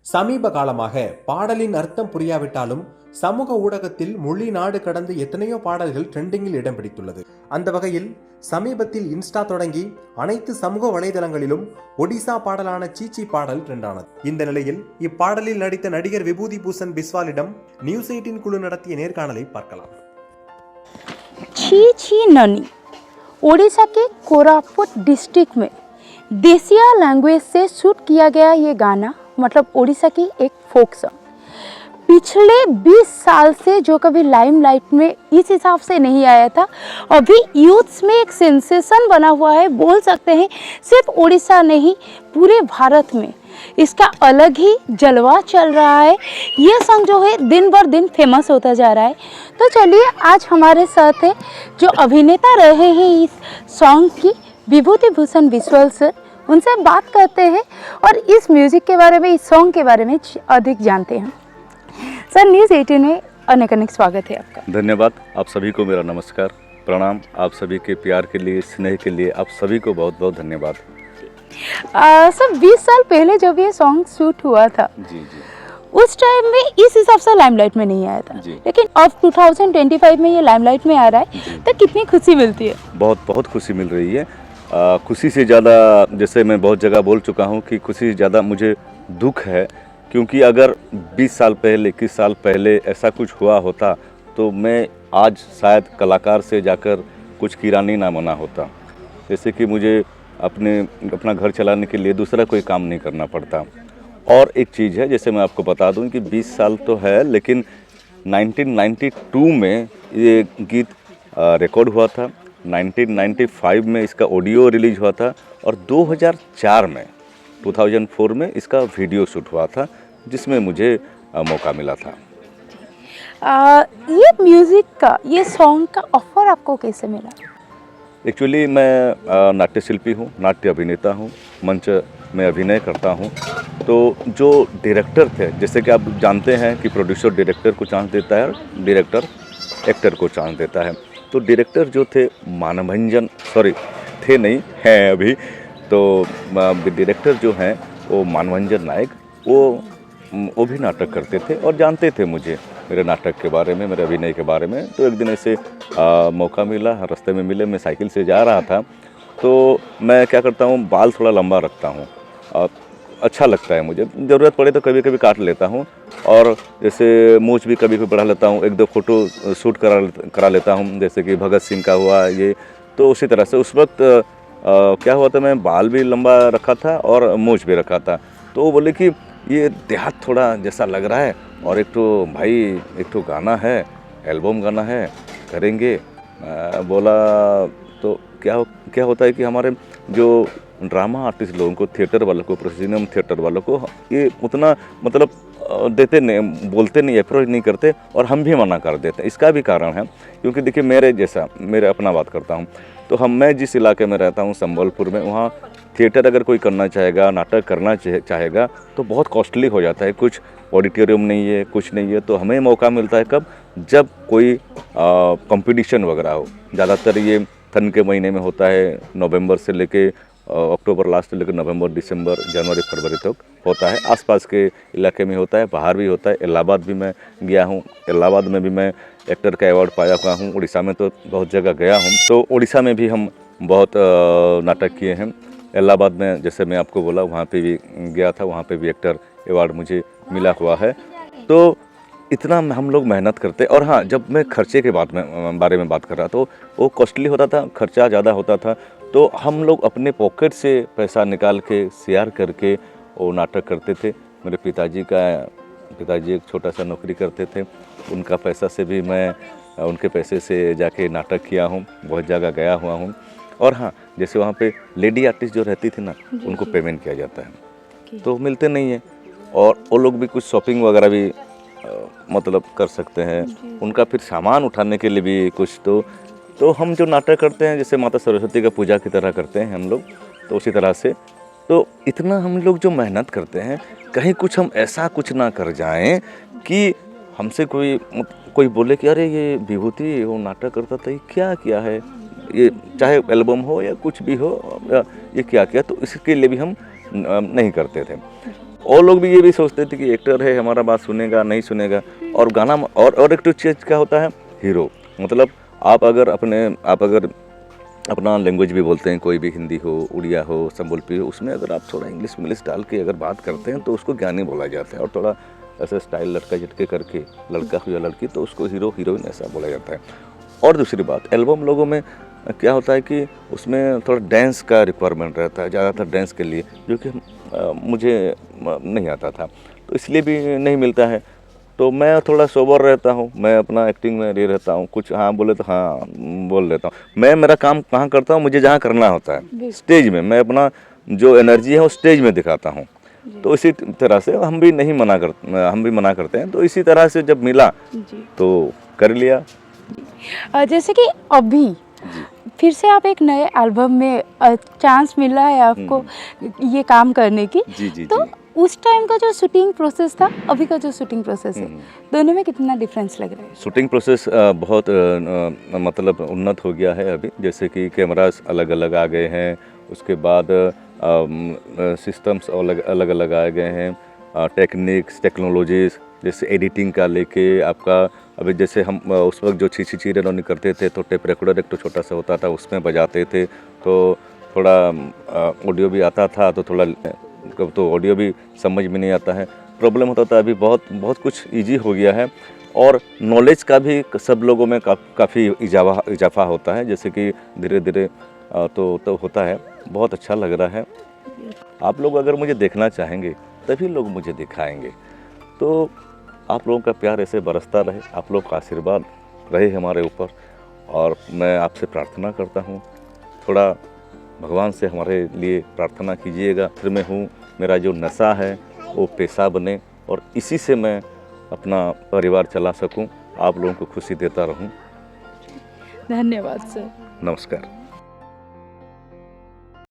சமீப காலமாக பாடலின் அர்த்தம் புரியாவிட்டாலும் சமூக ஊடகத்தில் மொழி நாடு கடந்து எத்தனையோ பாடல்கள் ட்ரெண்டிங்கில் இடம் பிடித்துள்ளது. அந்த வகையில் சமீபத்தில் இன்ஸ்டா தொடங்கி அனைத்து சமூக வலைதளங்களிலும் ஒடிசா பாடலான சீச்சி பாடல் ட்ரெண்டானது. இந்த நிலையில் இப்பாடலில் நடித்த நடிகர் விபூதி பூஷன் பிஸ்வாலிடம் நியூஸ் 18 குழு நடத்திய நேர்காணலை பார்க்கலாம். छी ननी ओडिशा के कोरापुट डिस्ट्रिक्ट में देसिया लैंग्वेज से शूट किया गया ये गाना मतलब ओडिशा की एक फोक सॉन्ग पिछले 20 साल से जो कभी लाइमलाइट में इस हिसाब से नहीं आया था, अभी यूथ्स में एक सेंसेशन बना हुआ है बोल सकते हैं. सिर्फ ओडिशा नहीं पूरे भारत में इसका अलग ही जलवा चल रहा है. ये सॉन्ग जो है दिन बर दिन फेमस होता जा रहा है. तो चलिए आज हमारे साथ है जो अभिनेता रहे हैं इस सॉन्ग की विभूति भूषण बिस्वाल सर, उनसे बात करते हैं और इस म्यूज़िक के बारे में इस सॉन्ग के बारे में अधिक जानते हैं. सर न्यूज़ 18 में अनेक स्वागत है आपका. धन्यवाद. आप सभी को मेरा नमस्कार प्रणाम. आप सभी के प्यार के लिए स्नेह के लिए आप सभी को बहुत बहुत धन्यवाद. सर 20 साल पहले जब ये सॉन्ग शूट हुआ था जी उस टाइम में इस हिसाब से लाइमलाइट में नहीं आया था जी. लेकिन अब 2025 में ये लाइमलाइट में आ रहा है तो कितनी खुशी मिलती है. बहुत बहुत खुशी मिल रही है. खुशी से ज़्यादा जैसे मैं बहुत जगह बोल चुका हूँ कि खुशी से ज़्यादा मुझे दुख है, क्योंकि अगर 20 साल पहले 21 साल पहले ऐसा कुछ हुआ होता तो मैं आज शायद कलाकार से जाकर कुछ किरानी ना बना होता. जैसे कि मुझे अपना घर चलाने के लिए दूसरा कोई काम नहीं करना पड़ता. और एक चीज़ है, जैसे मैं आपको बता दूं कि 20 साल तो है लेकिन 1992 में ये गीत रिकॉर्ड हुआ था. 1995 में इसका ऑडियो रिलीज हुआ था और 2004 में इसका वीडियो शूट हुआ था जिसमें मुझे मौका मिला था. ये म्यूज़िक का ये सॉन्ग का ऑफर आपको कैसे मिला. एक्चुअली मैं नाट्य शिल्पी हूँ, नाट्य अभिनेता हूँ, मंच में अभिनय करता हूँ. तो जो डायरेक्टर थे, जैसे कि आप जानते हैं कि प्रोड्यूसर डायरेक्टर को चांस देता है, डायरेक्टर एक्टर को चांस देता है. तो डायरेक्टर जो थे मानभंजन थे नहीं हैं अभी, तो डायरेक्टर जो हैं वो मानभंजन नायक वो भी नाटक करते थे और जानते थे मुझे, मेरे नाटक के बारे में, मेरे अभिनय के बारे में. तो एक दिन ऐसे मौका मिला, रास्ते में मिले, मैं साइकिल से जा रहा था तो मैं क्या करता हूँ, बाल थोड़ा लंबा रखता हूँ, अच्छा लगता है मुझे. ज़रूरत पड़े तो कभी कभी काट लेता हूँ और जैसे मूंछ भी कभी बढ़ा लेता हूँ. एक दो फ़ोटो शूट करा लेता हूँ, जैसे कि भगत सिंह का हुआ ये. तो उसी तरह से उस वक्त क्या हुआ था, मैं बाल भी लंबा रखा था और मूंछ भी रखा था. तो वो बोले कि ये देहात थोड़ा जैसा लग रहा है और एक तो गाना है, एल्बम गाना है, करेंगे. बोला तो क्या होता है कि हमारे जो ड्रामा आर्टिस्ट लोगों को, थिएटर वालों को, प्रोफेशनल थिएटर वालों को ये उतना मतलब देते नहीं, बोलते नहीं, अप्रोच नहीं करते और हम भी मना कर देते हैं. इसका भी कारण है क्योंकि देखिए मेरे अपना बात करता हूँ तो मैं जिस इलाके में रहता हूँ संबलपुर में, वहाँ थिएटर अगर कोई करना चाहेगा, नाटक करना चाहेगा तो बहुत कॉस्टली हो जाता है. कुछ ऑडिटोरियम नहीं है, कुछ नहीं है. तो हमें मौका मिलता है कब, जब कोई कंपटीशन वगैरह हो. ज़्यादातर ये ठंड के महीने में होता है, नवंबर से लेके अक्टूबर लास्ट से लेकर नवंबर, दिसंबर, जनवरी, फरवरी तक होता है. आसपास के इलाके में होता है, बाहर भी होता है. इलाहाबाद भी मैं गया हूँ, इलाहाबाद में भी मैं एक्टर का अवार्ड पाया हुआ हूँ. उड़ीसा में तो बहुत जगह गया हूँ. तो उड़ीसा में भी हम बहुत नाटक किए हैं. इलाहाबाद में जैसे मैं आपको बोला वहाँ पे भी गया था, वहाँ पे भी एक्टर अवार्ड मुझे मिला हुआ है. तो इतना हम लोग मेहनत करते. और हाँ, जब मैं खर्चे के बारे में बात कर रहा तो वो कॉस्टली होता था, खर्चा ज़्यादा होता था. तो हम लोग अपने पॉकेट से पैसा निकाल के शेयर करके वो नाटक करते थे. मेरे पिताजी एक छोटा सा नौकरी करते थे, उनका पैसा से भी मैं उनके पैसे से जाके नाटक किया हूँ, बहुत जगह गया हुआ हूँ. और हाँ, जैसे वहाँ पे लेडी आर्टिस्ट जो रहती थी ना, उनको पेमेंट किया जाता है तो मिलते नहीं है. और वो लोग भी कुछ शॉपिंग वगैरह भी मतलब कर सकते हैं. उनका फिर सामान उठाने के लिए भी कुछ तो हम जो नाटक करते हैं जैसे माता सरस्वती का पूजा की तरह करते हैं हम लोग, तो उसी तरह से तो इतना हम लोग जो मेहनत करते हैं, कहीं कुछ हम ऐसा कुछ ना कर जाएं कि हमसे कोई बोले कि अरे ये विभूति वो नाटक करता था, ये क्या किया है, ये चाहे एल्बम हो या कुछ भी हो, ये क्या किया. तो इसके लिए भी हम नहीं करते थे. और लोग भी ये भी सोचते थे कि एक्टर है, हमारा बात सुनेगा नहीं सुनेगा। और गाना और एक तो चीज़ क्या होता है, हीरो मतलब आप अगर अपना लैंग्वेज भी बोलते हैं, कोई भी हिंदी हो, उड़िया हो, संबलपुरी हो, उसमें अगर आप थोड़ा इंग्लिश डाल के अगर बात करते हैं तो उसको ज्ञानी बोला जाता है। और थोड़ा ऐसे स्टाइल लटका झटके करके, लड़का हो या लड़की, तो उसको हीरो हीरोइन ऐसा बोला जाता है। और दूसरी बात, एल्बम लोगों में क्या होता है कि उसमें थोड़ा डांस का रिक्वायरमेंट रहता है, ज़्यादातर डांस के लिए, जो कि मुझे नहीं आता था, तो इसलिए भी नहीं मिलता है। तो मैं थोड़ा सोबर रहता हूँ, मैं अपना एक्टिंग में ये रहता हूँ, कुछ हाँ बोले तो हाँ बोल लेता हूँ। मैं मेरा काम कहाँ करता हूँ, मुझे जहाँ करना होता है स्टेज में, मैं अपना जो एनर्जी है वो स्टेज में दिखाता हूँ। तो इसी तरह से हम भी मना करते हैं। तो इसी तरह से जब मिला तो कर लिया। जैसे कि अभी फिर से आप एक नए एल्बम में चांस मिला है आपको ये काम करने की, तो उस टाइम का जो शूटिंग प्रोसेस था, अभी का जो शूटिंग प्रोसेस है, दोनों में कितना डिफरेंस लग रहा है? शूटिंग प्रोसेस बहुत मतलब उन्नत हो गया है अभी। जैसे कि कैमरास अलग अलग आ गए हैं, उसके बाद सिस्टम्स अलग अलग आ गए हैं, टेक्निक्स टेक्नोलॉजीज़ जैसे एडिटिंग का लेके आपका। अभी जैसे हम उस वक्त जो छीछी रनौनी करते थे तो टेप रिकॉर्डर एक तो छोटा सा होता था, उसमें बजाते थे, तो थोड़ा ऑडियो भी आता था, तो थोड़ा तो ऑडियो भी समझ में नहीं आता है, प्रॉब्लम होता था। अभी बहुत कुछ इजी हो गया है। और नॉलेज का भी सब लोगों में काफ़ी इजाफा होता है, जैसे कि धीरे धीरे तो होता है। बहुत अच्छा लग रहा है। आप लोग अगर मुझे देखना चाहेंगे तभी लोग मुझे दिखाएंगे। तो आप लोगों का प्यार ऐसे बरसता रहे, आप लोग का आशीर्वाद रहे हमारे ऊपर। और मैं आपसे प्रार्थना करता हूँ, थोड़ा भगवान से हमारे लिए प्रार्थना कीजिएगा। फिर मैं हूँ, मेरा जो नशा है वो पेशा बने और इसी से मैं अपना परिवार चला सकूं, आप लोगों को खुशी देता रहूं। धन्यवाद सर। नमस्कार।